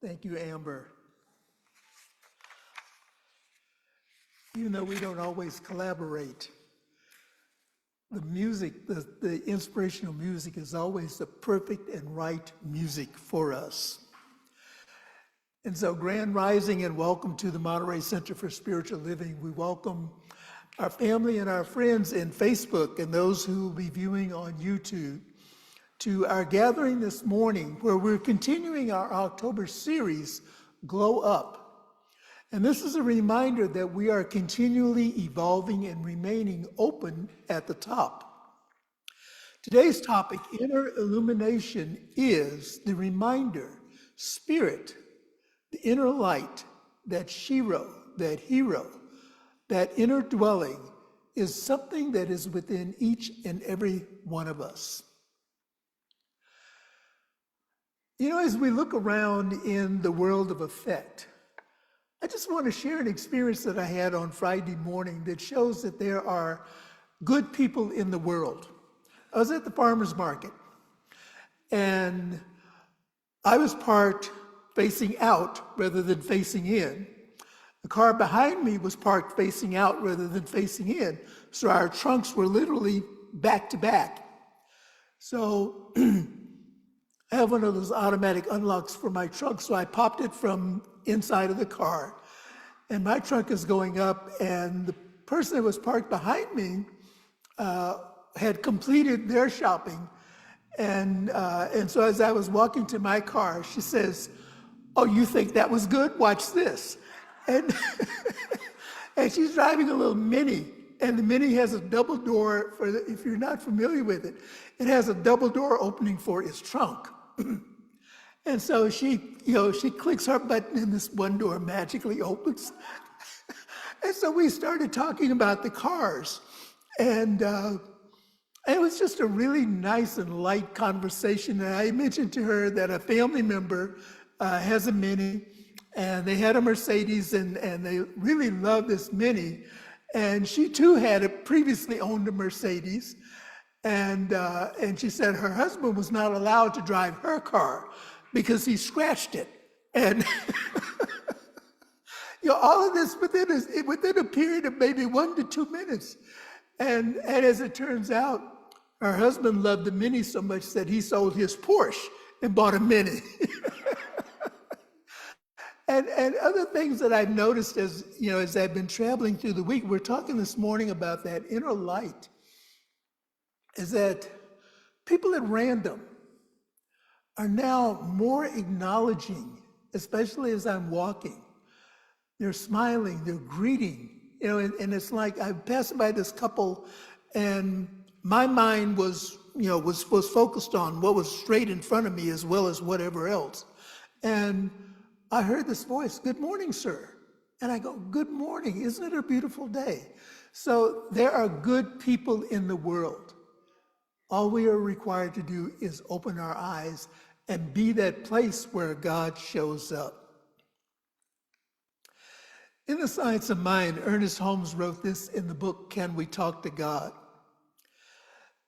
Thank you, Amber. Even though we don't always collaborate, the music, the inspirational music is always the perfect and right music for us. And so Grand Rising and welcome to the Monterey Center for Spiritual Living. We welcome our family and our friends in Facebook and those who will be viewing on YouTube to our gathering this morning where we're continuing our October series, Glow Up. And this is a reminder that we are continually evolving and remaining open at the top. Today's topic, Inner Illumination, is the reminder, spirit, the inner light, that Shiro, that hero, that inner dwelling is something that is within each and every one of us. You know, as we look around in the world of effect, I just want to share an experience that I had on Friday morning that shows that there are good people in the world. I was at the farmer's market, and I was parked facing out rather than facing in. The car behind me was parked facing out rather than facing in, so our trunks were literally back to back. So I have one of those automatic unlocks for my trunk, so I popped it from inside of the car, and my trunk is going up, and the person that was parked behind me had completed their shopping, and so as I was walking to my car, she says, "Oh, you think that was good? Watch this." And, and she's driving a little Mini, and the Mini has a double door, if you're not familiar with it, it has a double door opening for its trunk. And so she clicks her button and this one door magically opens. And so we started talking about the cars. And it was just a really nice and light conversation. And I mentioned to her that a family member has a Mini, and they had a Mercedes, and they really loved this Mini. And she too had previously owned a Mercedes. And she said her husband was not allowed to drive her car because he scratched it. And all of this within a period of maybe 1 to 2 minutes. And as it turns out, her husband loved the Mini so much that he sold his Porsche and bought a Mini. And other things that I've noticed as I've been traveling through the week, we're talking this morning about that inner light, is that people at random are now more acknowledging, especially as I'm walking. They're smiling, they're greeting, and it's like I'm passing by this couple, and my mind was focused on what was straight in front of me as well as whatever else. And I heard this voice, "Good morning, sir." And I go, "Good morning, isn't it a beautiful day?" So there are good people in the world. All we are required to do is open our eyes and be that place where God shows up. In The Science of Mind, Ernest Holmes wrote this in the book, Can We Talk to God?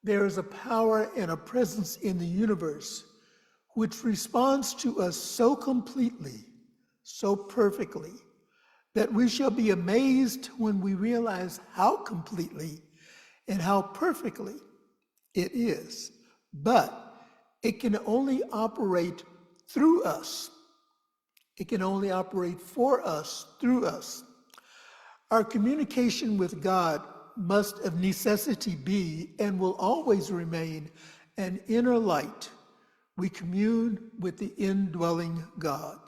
There is a power and a presence in the universe which responds to us so completely, so perfectly, that we shall be amazed when we realize how completely and how perfectly it is. But it can only operate through us. It can only operate for us, through us. Our communication with God must of necessity be and will always remain an inner light. We commune with the indwelling God.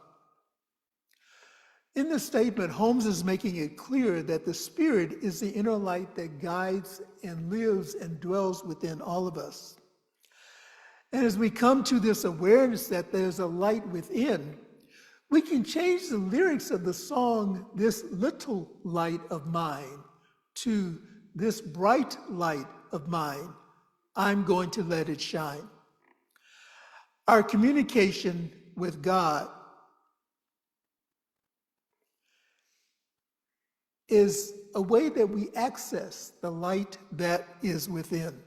In this statement, Holmes is making it clear that the Spirit is the inner light that guides and lives and dwells within all of us. And as we come to this awareness that there's a light within, we can change the lyrics of the song, "This Little Light of Mine," to "This Bright Light of Mine, I'm going to let it shine." Our communication with God is a way that we access the light that is within.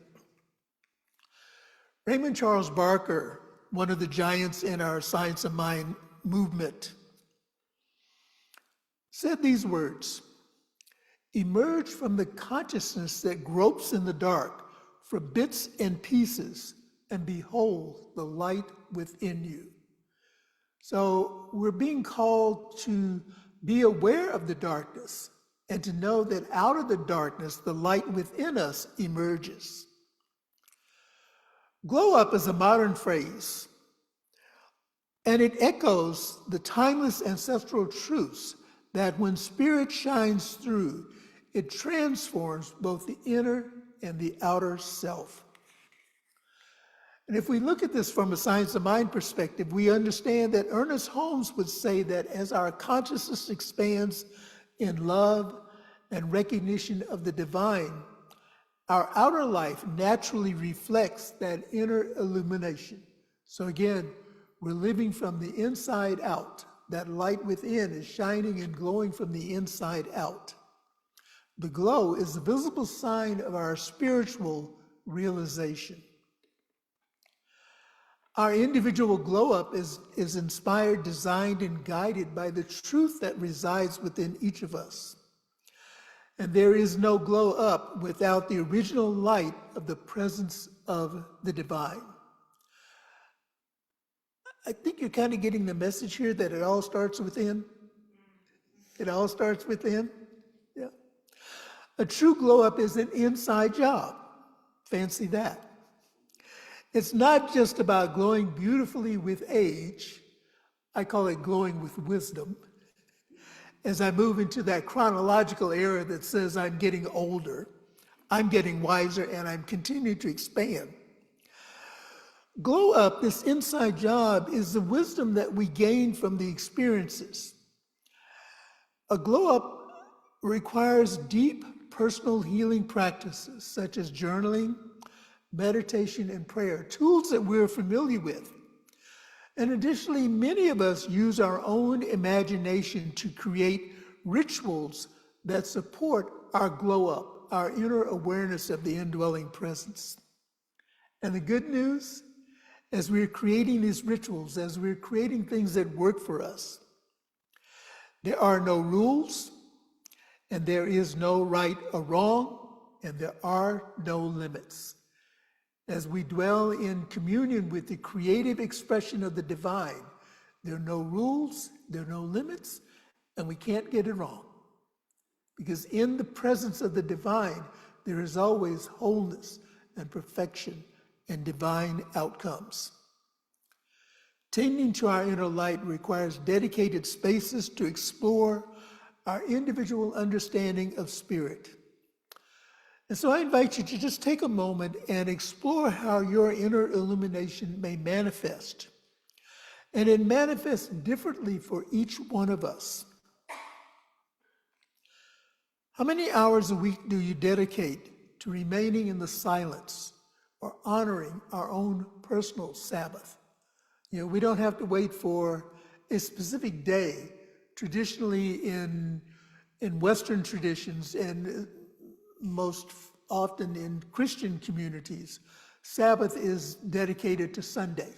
Raymond Charles Barker, one of the giants in our Science of Mind movement, said these words: emerge from the consciousness that gropes in the dark for bits and pieces, and behold the light within you. So we're being called to be aware of the darkness and to know that out of the darkness, the light within us emerges. Glow up is a modern phrase, and it echoes the timeless ancestral truths that when spirit shines through, it transforms both the inner and the outer self. And if we look at this from a science of mind perspective, we understand that Ernest Holmes would say that as our consciousness expands in love and recognition of the divine, our outer life naturally reflects that inner illumination. So again, we're living from the inside out. That light within is shining and glowing from the inside out. The glow is the visible sign of our spiritual realization. Our individual glow up is inspired, designed, and guided by the truth that resides within each of us. And there is no glow up without the original light of the presence of the divine. I think you're kind of getting the message here that it all starts within. It all starts within. Yeah. A true glow up is an inside job. Fancy that. It's not just about glowing beautifully with age. I call it glowing with wisdom. As I move into that chronological era that says I'm getting older, I'm getting wiser, and I'm continuing to expand. Glow up, this inside job, is the wisdom that we gain from the experiences. A glow up requires deep personal healing practices such as journaling, meditation, and prayer, tools that we're familiar with. And additionally, many of us use our own imagination to create rituals that support our glow up, our inner awareness of the indwelling presence. And the good news, as we're creating these rituals, as we're creating things that work for us, there are no rules, and there is no right or wrong, and there are no limits. As we dwell in communion with the creative expression of the divine, there are no rules, there are no limits, and we can't get it wrong. Because in the presence of the divine, there is always wholeness and perfection and divine outcomes. Tending to our inner light requires dedicated spaces to explore our individual understanding of spirit. And so I invite you to just take a moment and explore how your inner illumination may manifest. And it manifests differently for each one of us. How many hours a week do you dedicate to remaining in the silence or honoring our own personal Sabbath? You know, we don't have to wait for a specific day. Traditionally in Western traditions and most often in Christian communities, Sabbath is dedicated to Sunday.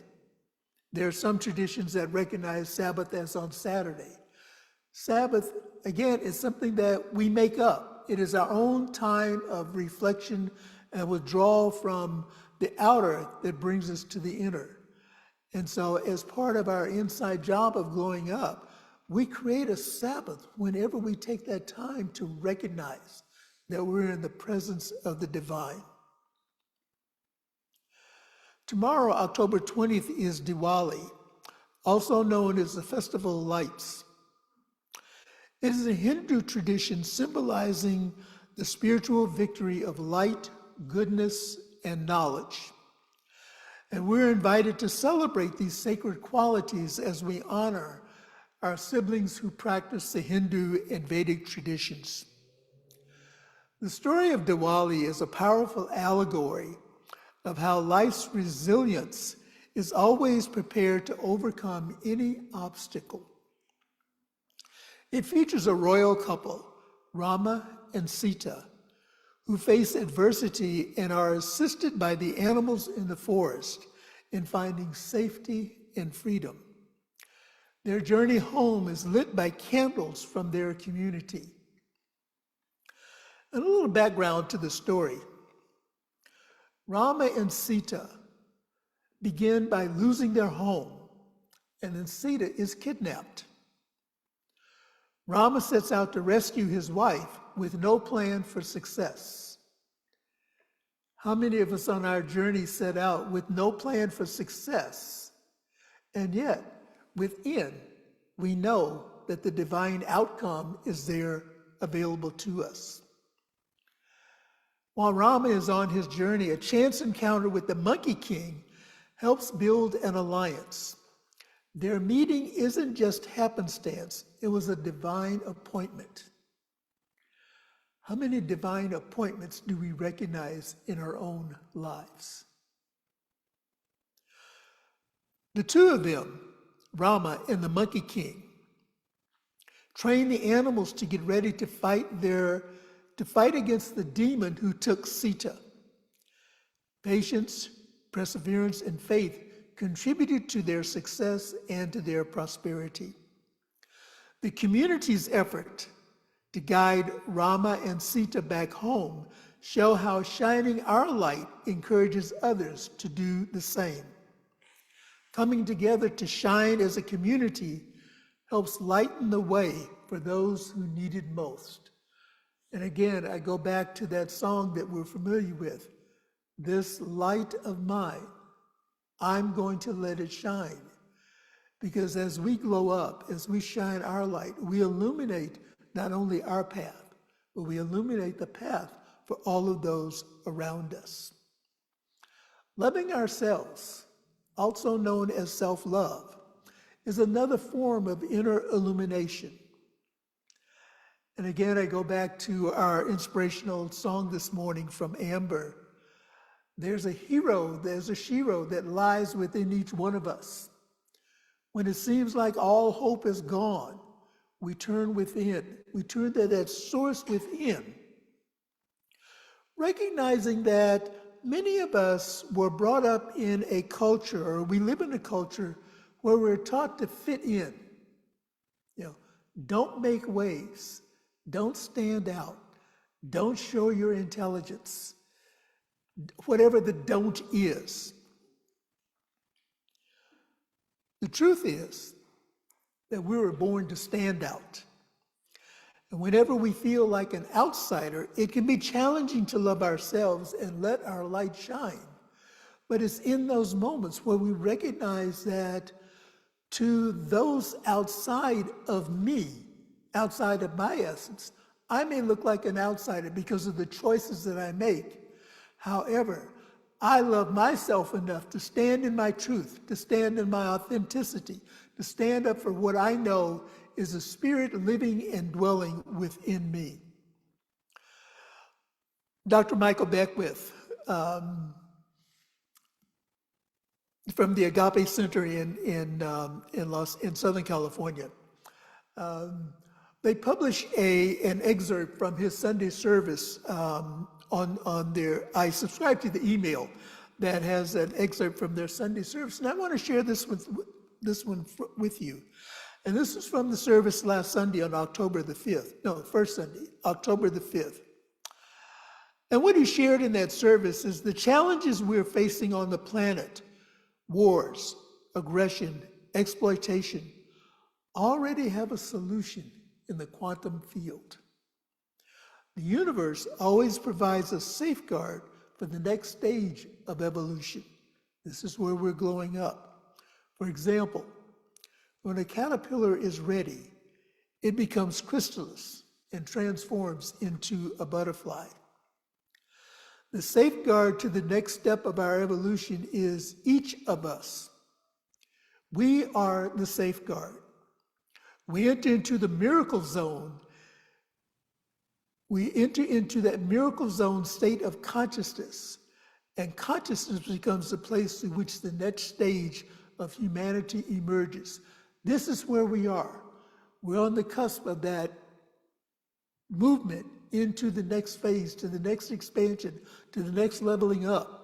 There are some traditions that recognize Sabbath as on Saturday. Sabbath, again, is something that we make up. It is our own time of reflection and withdrawal from the outer that brings us to the inner. And so as part of our inside job of glowing up, we create a Sabbath whenever we take that time to recognize that we're in the presence of the divine. Tomorrow, October 20th, is Diwali, also known as the Festival of Lights. It is a Hindu tradition symbolizing the spiritual victory of light, goodness, and knowledge. And we're invited to celebrate these sacred qualities as we honor our siblings who practice the Hindu and Vedic traditions. The story of Diwali is a powerful allegory of how life's resilience is always prepared to overcome any obstacle. It features a royal couple, Rama and Sita, who face adversity and are assisted by the animals in the forest in finding safety and freedom. Their journey home is lit by candles from their community. And a little background to the story. Rama and Sita begin by losing their home, and then Sita is kidnapped. Rama sets out to rescue his wife with no plan for success. How many of us on our journey set out with no plan for success, and yet within we know that the divine outcome is there available to us? While Rama is on his journey, a chance encounter with the Monkey King helps build an alliance. Their meeting isn't just happenstance, it was a divine appointment. How many divine appointments do we recognize in our own lives? The two of them, Rama and the Monkey King, train the animals to get ready to fight against the demon who took Sita. Patience, perseverance, and faith contributed to their success and to their prosperity. The community's effort to guide Rama and Sita back home show how shining our light encourages others to do the same. Coming together to shine as a community helps lighten the way for those who need it most. And again, I go back to that song that we're familiar with. This light of mine, I'm going to let it shine. Because as we glow up, as we shine our light, we illuminate not only our path, but we illuminate the path for all of those around us. Loving ourselves, also known as self-love, is another form of inner illumination. And again, I go back to our inspirational song this morning from Amber. There's a hero, there's a shero that lies within each one of us. When it seems like all hope is gone, we turn within. We turn to that source within, recognizing that many of us were brought up in a culture, or we live in a culture where we're taught to fit in. Don't make waves. Don't stand out. Don't show your intelligence. Whatever the don't is. The truth is that we were born to stand out. And whenever we feel like an outsider, it can be challenging to love ourselves and let our light shine. But it's in those moments where we recognize that to those outside of me, outside of my essence, I may look like an outsider because of the choices that I make. However, I love myself enough to stand in my truth, to stand in my authenticity, to stand up for what I know is a spirit living and dwelling within me. Dr. Michael Beckwith from the Agape Center in Southern California, they publish an excerpt from his Sunday service on their. I subscribe to the email that has an excerpt from their Sunday service, and I want to share this one with you. And this is from the service last Sunday on October the 5th. No, first Sunday, October the 5th. And what he shared in that service is the challenges we're facing on the planet, wars, aggression, exploitation, already have a solution in the quantum field. The universe always provides a safeguard for the next stage of evolution. This is where we're glowing up. For example, when a caterpillar is ready, it becomes chrysalis and transforms into a butterfly. The safeguard to the next step of our evolution is each of us. We are the safeguard. We enter into the miracle zone. We enter into that miracle zone state of consciousness, and consciousness becomes the place in which the next stage of humanity emerges. This is where we are. We're on the cusp of that movement into the next phase, to the next expansion, to the next leveling up.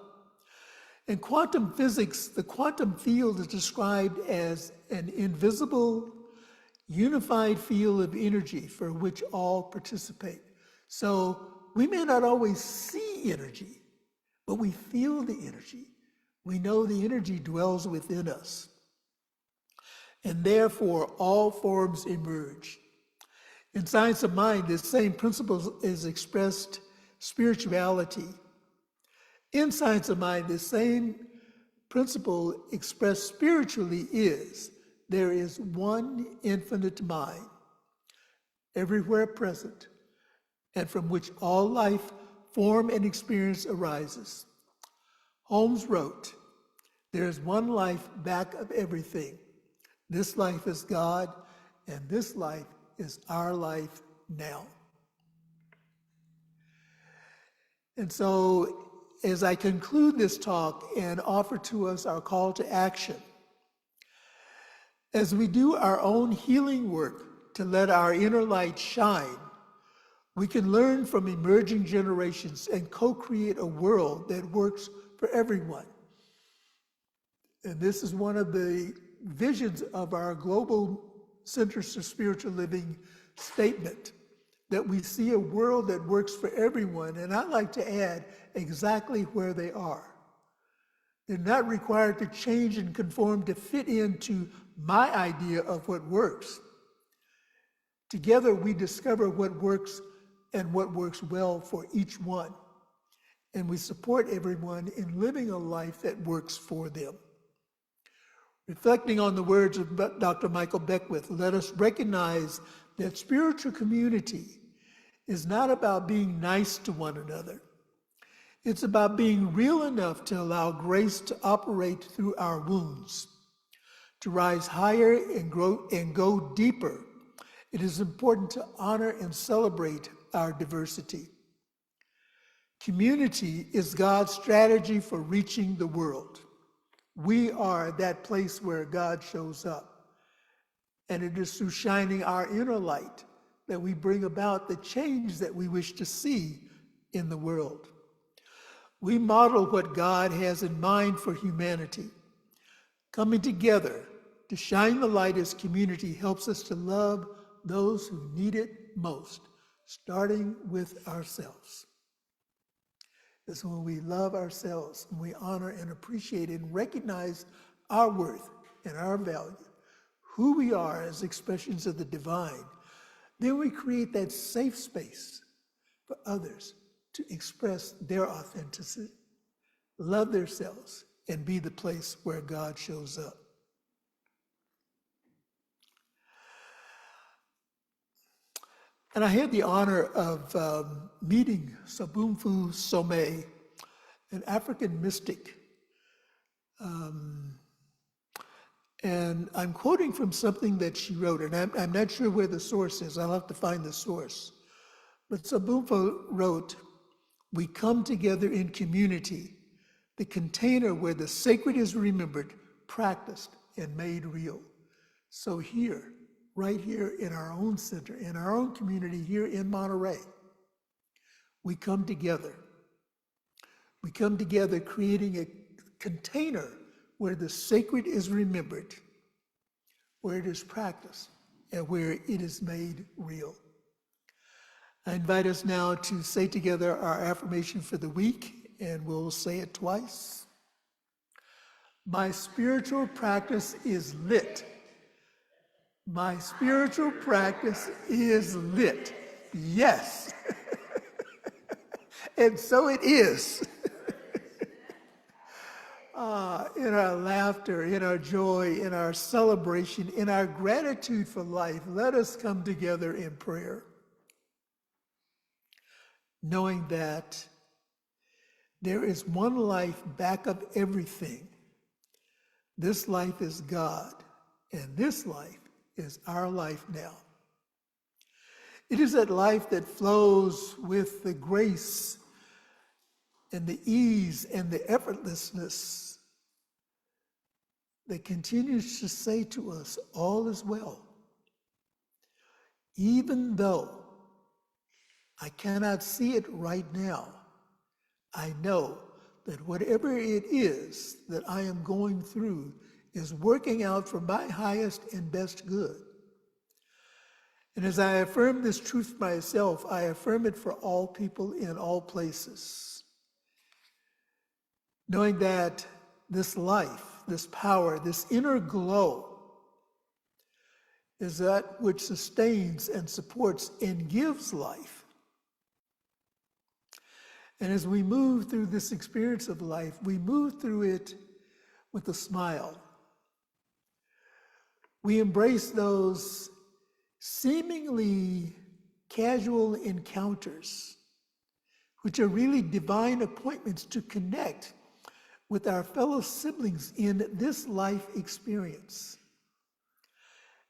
In quantum physics, the quantum field is described as an invisible, unified field of energy for which all participate. So we may not always see energy, but we feel the energy. We know the energy dwells within us. And therefore, all forms emerge. In science of mind, this same principle is expressed spirituality. In science of mind, the same principle expressed spiritually is there is one infinite mind, everywhere present, and from which all life, form, and experience arises. Holmes wrote, "There is one life back of everything. This life is God, and this life is our life now." And so, as I conclude this talk and offer to us our call to action, as we do our own healing work to let our inner light shine, we can learn from emerging generations and co-create a world that works for everyone. And this is one of the visions of our Global Centers for Spiritual Living statement, that we see a world that works for everyone, and I'd like to add exactly where they are. They're not required to change and conform to fit into my idea of what works. Together we discover what works and what works well for each one, and we support everyone in living a life that works for them. Reflecting on the words of Dr. Michael Beckwith, let us recognize that spiritual community is not about being nice to one another. It's about being real enough to allow grace to operate through our wounds. To rise higher and grow and go deeper, it is important to honor and celebrate our diversity. Community is God's strategy for reaching the world. We are that place where God shows up. And it is through shining our inner light that we bring about the change that we wish to see in the world. We model what God has in mind for humanity. Coming together to shine the light as community helps us to love those who need it most, starting with ourselves. It's when we love ourselves, and we honor and appreciate and recognize our worth and our value, who we are as expressions of the divine, then we create that safe space for others to express their authenticity, love themselves, and be the place where God shows up. And I had the honor of meeting Sobunfu Some, an African mystic. And I'm quoting from something that she wrote, and I'm not sure where the source is. I'll have to find the source. But Sobunfu wrote, "We come together in community, the container where the sacred is remembered, practiced, and made real." So here, right here in our own center, in our own community here in Monterey, we come together. We come together creating a container where the sacred is remembered, where it is practiced, and where it is made real. I invite us now to say together our affirmation for the week, and we'll say it twice. My spiritual practice is lit. My spiritual practice is lit. Yes. And so it is. In our laughter, in our joy, in our celebration, in our gratitude for life, let us come together in prayer, knowing that there is one life back of everything. This life is God, and this life is our life now. It is that life that flows with the grace and the ease and the effortlessness that continues to say to us, all is well. Even though I cannot see it right now, I know that whatever it is that I am going through is working out for my highest and best good. And as I affirm this truth for myself, I affirm it for all people in all places, knowing that this life, this power, this inner glow is that which sustains and supports and gives life. And as we move through this experience of life, we move through it with a smile. We embrace those seemingly casual encounters, which are really divine appointments to connect with our fellow siblings in this life experience.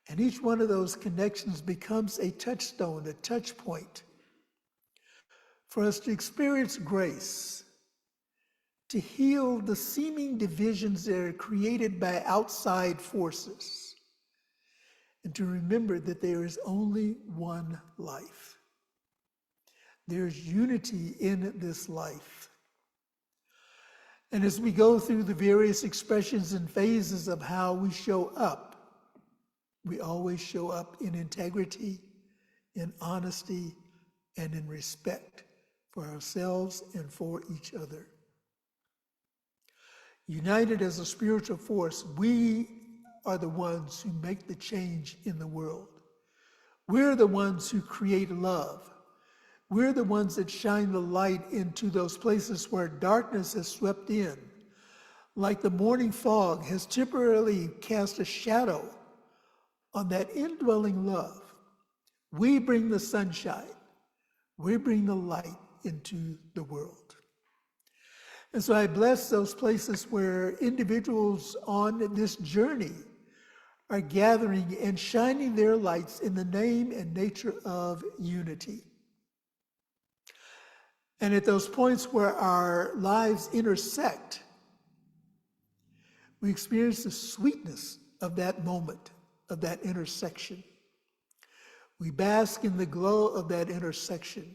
And each one of those connections becomes a touchstone, a touch point for us to experience grace, to heal the seeming divisions that are created by outside forces, and to remember that there is only one life. There's unity in this life. And as we go through the various expressions and phases of how we show up, we always show up in integrity, in honesty, and in respect for ourselves and for each other. United as a spiritual force, we are the ones who make the change in the world. We're the ones who create love. We're the ones that shine the light into those places where darkness has swept in, like the morning fog has temporarily cast a shadow on that indwelling love. We bring the sunshine. We bring the light into the world. And so I bless those places where individuals on this journey are gathering and shining their lights in the name and nature of unity. And at those points where our lives intersect, we experience the sweetness of that moment, of that intersection. We bask in the glow of that intersection,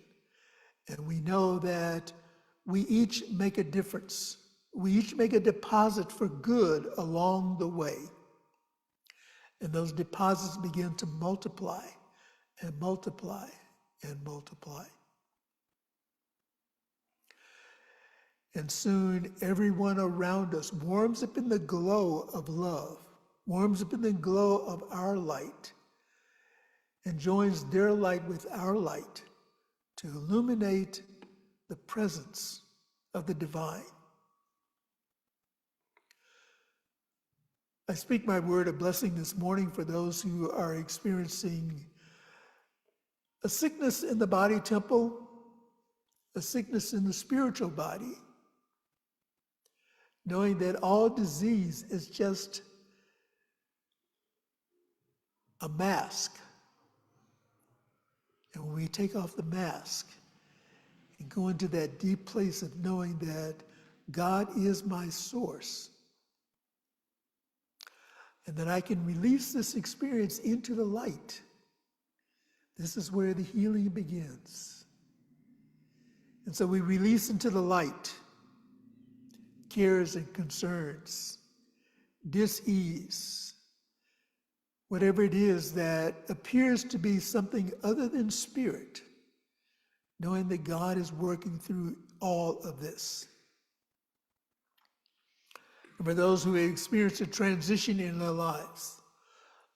and we know that we each make a difference. We each make a deposit for good along the way. And those deposits begin to multiply and multiply and multiply. And soon everyone around us warms up in the glow of love, warms up in the glow of our light, and joins their light with our light to illuminate the presence of the divine. I speak my word of blessing this morning for those who are experiencing a sickness in the body temple, a sickness in the spiritual body, knowing that all disease is just a mask. And when we take off the mask and go into that deep place of knowing that God is my source, and that I can release this experience into the light, this is where the healing begins. And so we release into the light cares and concerns, dis-ease, whatever it is that appears to be something other than spirit, knowing that God is working through all of this. And for those who have experienced a transition in their lives,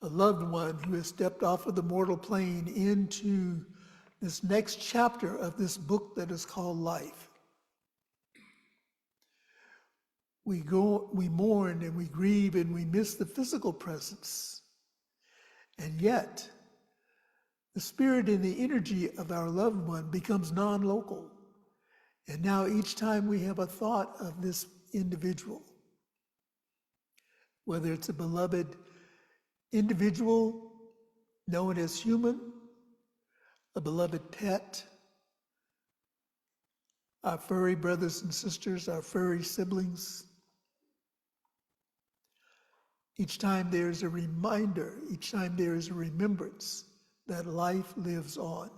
a loved one who has stepped off of the mortal plane into this next chapter of this book that is called life, we mourn and we grieve and we miss the physical presence. And yet, the spirit and the energy of our loved one becomes non-local. And now each time we have a thought of this individual, whether it's a beloved individual known as human, a beloved pet, our furry brothers and sisters, our furry siblings, each time there is a reminder, each time there is a remembrance that life lives on.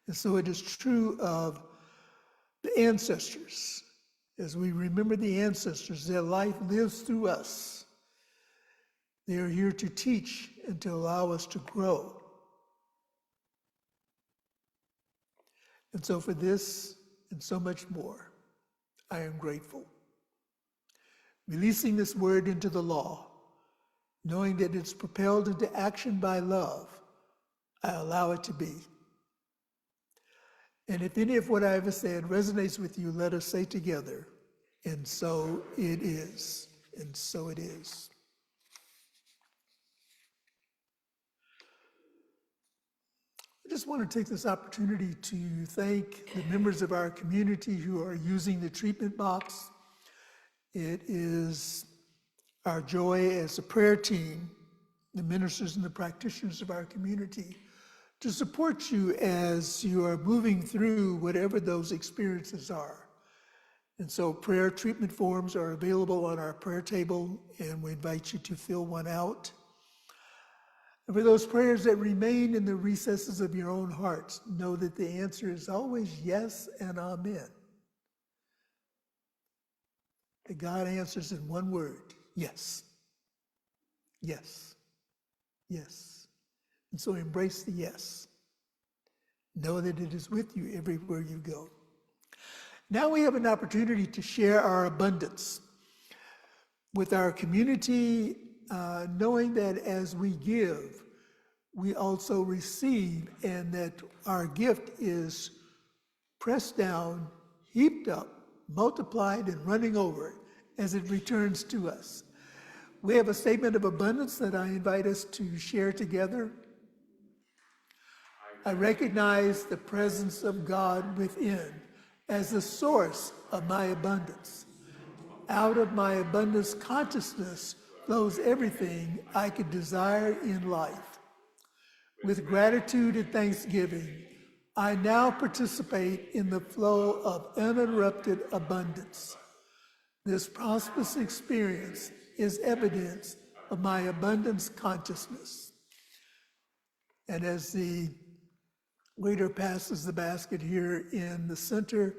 And so it is true of the ancestors. As we remember the ancestors, their life lives through us. They are here to teach and to allow us to grow. And so for this and so much more, I am grateful. Releasing this word into the law, knowing that it's propelled into action by love, I allow it to be. And if any of what I ever said resonates with you, let us say together, and so it is, and so it is. I just want to take this opportunity to thank the members of our community who are using the treatment box. It is our joy as a prayer team, the ministers and the practitioners of our community, to support you as you are moving through whatever those experiences are. And so prayer treatment forms are available on our prayer table, and we invite you to fill one out. And for those prayers that remain in the recesses of your own hearts, know that the answer is always yes and amen. That God answers in one word, yes, yes, yes. And so embrace the yes. Know that it is with you everywhere you go. Now we have an opportunity to share our abundance with our community, knowing that as we give, we also receive, and that our gift is pressed down, heaped up, multiplied, and running over as it returns to us. We have a statement of abundance that I invite us to share together. I recognize the presence of God within as the source of my abundance. Out of my abundance consciousness flows everything I could desire in life. With gratitude and thanksgiving, I now participate in the flow of uninterrupted abundance. This prosperous experience is evidence of my abundance consciousness. And as the waiter passes the basket here in the center,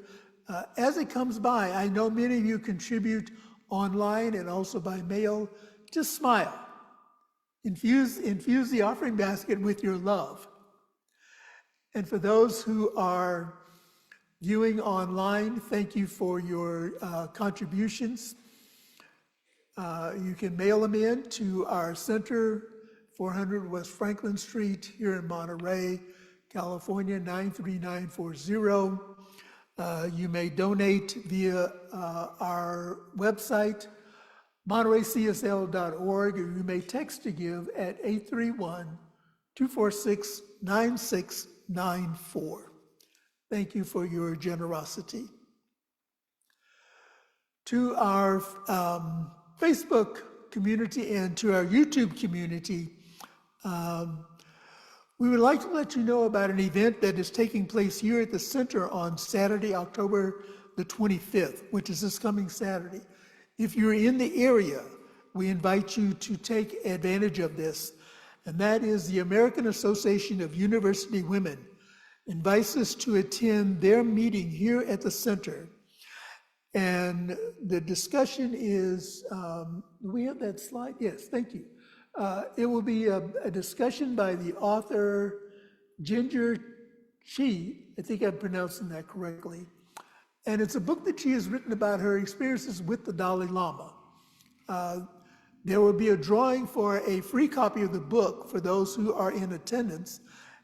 as it comes by, I know many of you contribute online and also by mail. Just smile. Infuse the offering basket with your love. And for those who are viewing online, thank you for your contributions. You can mail them in to our center, 400 West Franklin Street here in Monterey, California, 93940. You may donate via our website, montereycsl.org, or you may text to give at 831-246-9694. Thank you for your generosity. To our Facebook community and to our YouTube community, we would like to let you know about an event that is taking place here at the center on Saturday, October the 25th, which is this coming Saturday. If you're in the area, we invite you to take advantage of this, and that is the American Association of University Women invites us to attend their meeting here at the center. And the discussion is, do we have that slide? Yes, thank you. It will be a discussion by the author Ginger Chi. I think I'm pronouncing that correctly. And it's a book that she has written about her experiences with the Dalai Lama. There will be a drawing for a free copy of the book for those who are in attendance.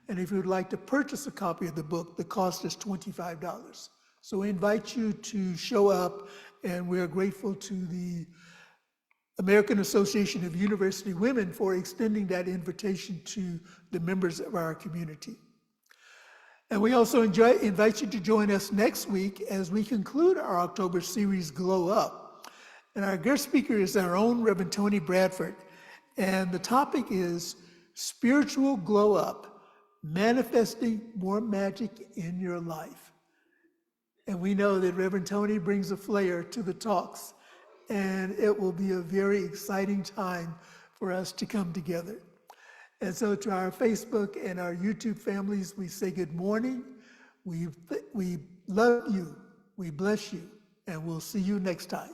And if you would like to purchase a copy of the book, the cost is $25. So we invite you to show up, and we are grateful to the American Association of University Women for extending that invitation to the members of our community. And we also invite you to join us next week as we conclude our October series, Glow Up. And our guest speaker is our own Reverend Tony Bradford. And the topic is Spiritual Glow Up, Manifesting More Magic in Your Life. And we know that Reverend Tony brings a flair to the talks, and it will be a very exciting time for us to come together. And so to our Facebook and our YouTube families, we say good morning. We love you. We bless you, and we'll see you next time.